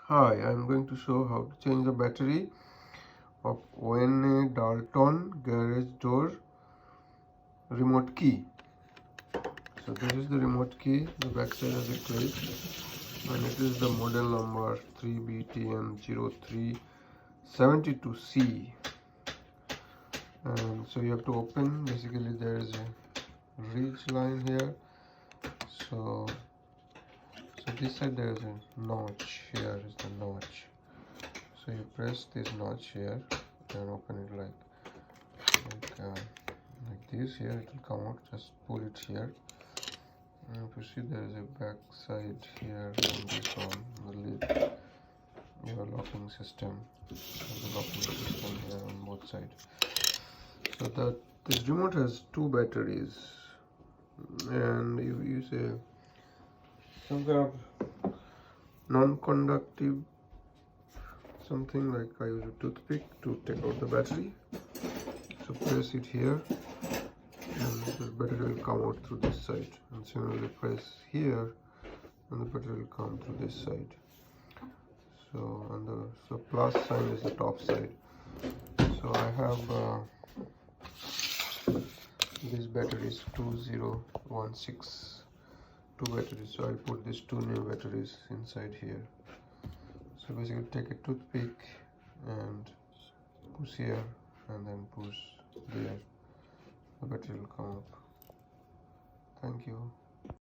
Hi, I'm going to show how to change the battery of a Dalton garage door remote key. So this is the remote key, the backside of the clip, and it is the model number 3BTM0372C. And so you have to open, basically there is a ridge line here. So this side there is a notch, here is the notch. So you press this notch here and open it like this. Here it will come out. Just pull it here, and if you see there is a back side here, and this one the lid, your locking system. The locking system here on both sides. So that this remote has two batteries, and you use some kind of non-conductive something, like I use a toothpick to take out the battery. So press it here and the battery will come out through this side, and similarly press here and the battery will come through this side. So plus sign is the top side. So I have these batteries 2016 two batteries, so I put these two new batteries inside here. So basically take a toothpick and push here and then push there, the battery will come up. Thank you.